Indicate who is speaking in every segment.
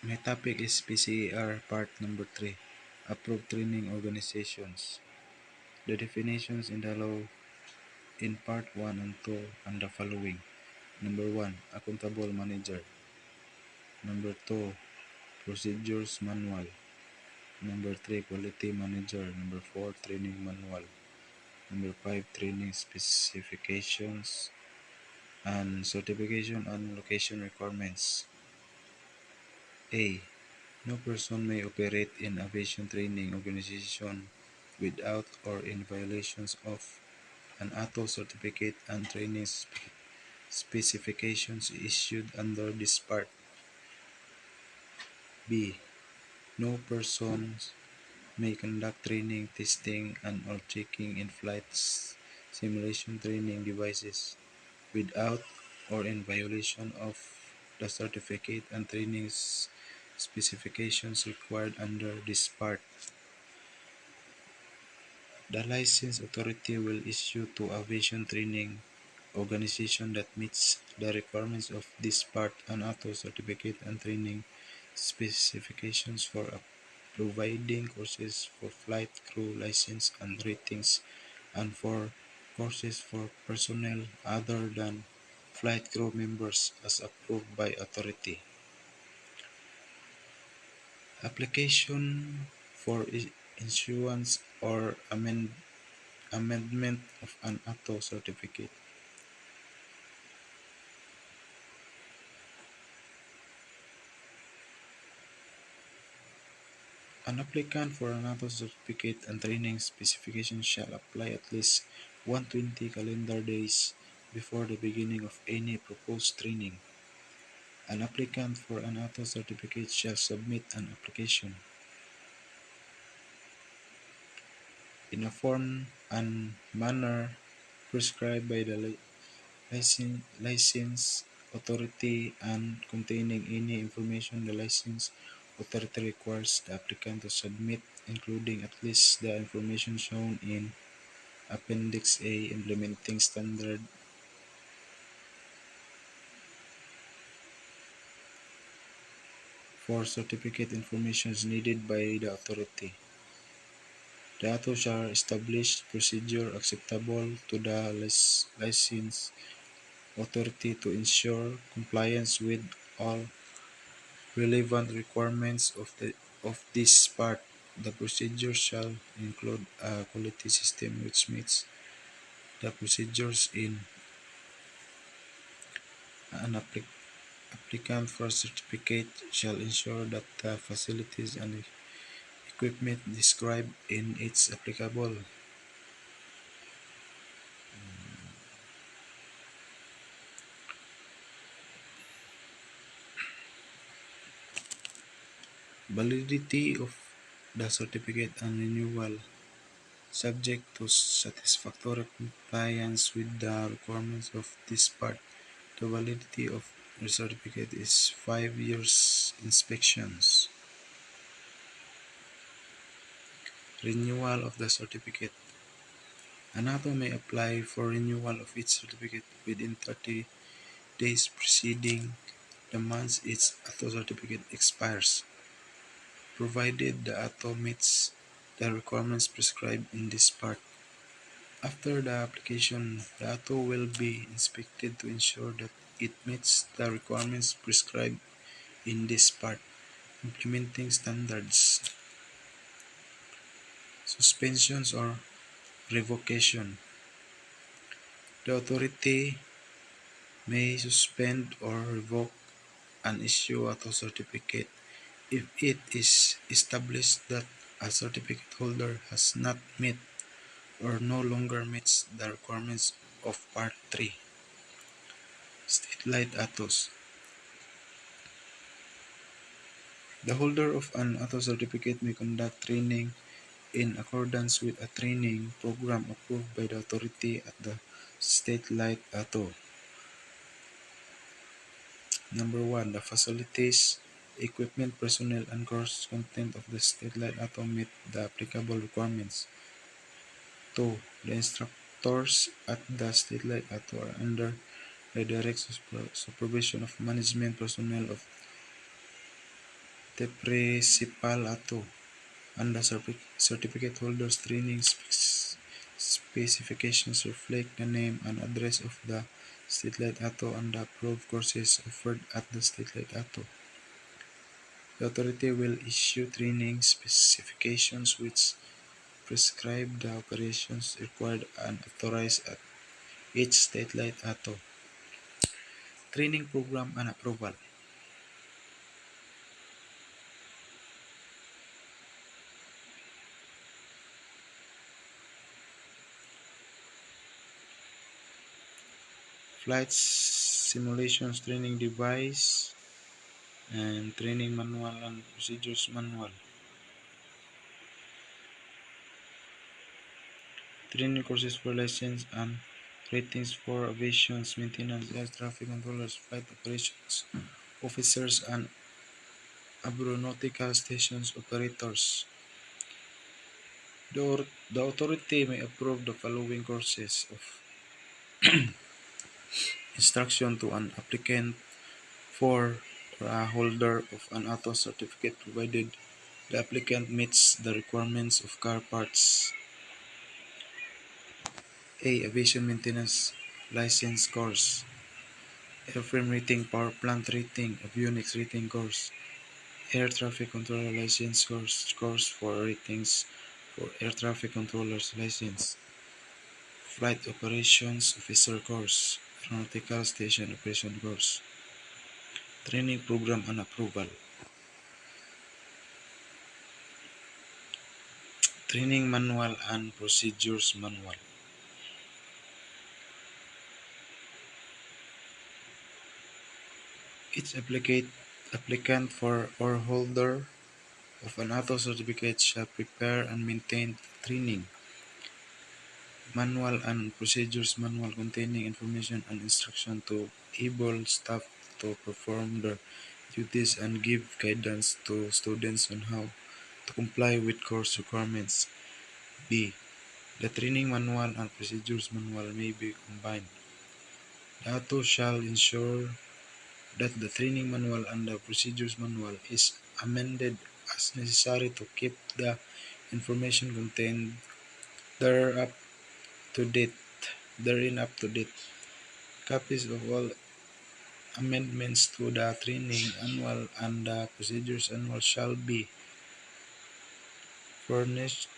Speaker 1: My topic is PCAR part number 3, Approved Training Organizations. The definitions in the law in part 1 and 2 are the following. Number 1, Accountable Manager. Number 2, Procedures Manual. Number 3, Quality Manager. Number 4, Training Manual. Number 5, Training Specifications and Certification and Location Requirements. A. No person may operate in aviation training organization without or in violations of an ATO certificate and training specifications issued under this part. B. No persons may conduct training, testing, and or checking in-flight simulation training devices without or in violation of the certificate and training specifications required under this part. The license authority will issue to aviation training organization that meets the requirements of this part an auto certificate and training specifications for providing courses for flight crew license and ratings and for courses for personnel other than flight crew members as approved by authority. Application for issuance or amendment of an auto certificate. An applicant for an auto certificate and training specification shall apply at least 120 calendar days before the beginning of any proposed training. An applicant for an auto certificate shall submit an application in a form and manner prescribed by the license authority and containing any information the license authority requires the applicant to submit, including at least the information shown in Appendix A implementing standard for certificate information needed by the authority. The author shall establish procedure acceptable to the license authority to ensure compliance with all relevant requirements of this part. The procedure shall include a quality system which meets the procedures in an applicant for certificate shall ensure that the facilities and equipment described in its applicable validity of the certificate and renewal subject to satisfactory compliance with the requirements of this part. The validity of the certificate is 5 years inspections. Renewal of the certificate. An auto may apply for renewal of its certificate within 30 days preceding the month its auto certificate expires, provided the auto meets the requirements prescribed in this part. After the application, the auto will be inspected to ensure that it meets the requirements prescribed in this part. Implementing standards. Suspensions or revocation. The authority may suspend or revoke an issue auto certificate if it is established that a certificate holder has not met or no longer meets the requirements of Part 3. State Light Autos. The holder of an auto certificate may conduct training in accordance with a training program approved by the authority at the State Light Auto. Number 1. The facilities, equipment, personnel, and course content of the State Light Auto meet the applicable requirements. 2. The instructors at the State Light Auto are under the direct supervision of management personnel of The principal ato and the certificate holders training specifications reflect the name and address of the statelight ato and the approved courses offered at the statelight ato. The authority will issue training specifications which prescribe the operations required and authorized at each statelight ato. Training program and approval. Flight simulations training device and training manual and procedures manual. Training courses for license and ratings for aviation maintenance, air traffic controllers, flight operations officers, and aeronautical stations operators. The authority may approve the following courses of instruction to an applicant for or a holder of an auto certificate provided the applicant meets the requirements of car parts. A. Aviation maintenance license course. Airframe rating, power plant rating, avionics rating course. Air traffic controller license course for ratings for air traffic controllers license. Flight operations officer course. Aeronautical station operation course. Training program and approval. Training manual and procedures manual. Each applicant for or holder of an auto certificate shall prepare and maintain training manual and procedures manual containing information and instruction to able staff to perform their duties and give guidance to students on how to comply with course requirements. B. The training manual and procedures manual may be combined. The auto shall ensure that the training manual and the procedures manual is amended as necessary to keep the information contained there up to date. Therein up to date. Copies of all amendments to the training manual and the procedures manual shall be furnished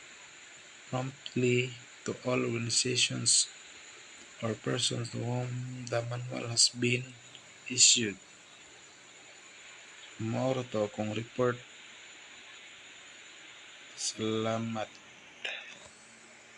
Speaker 1: promptly to all organizations or persons to whom the manual has been issued. Mauro to akong report. Salamat.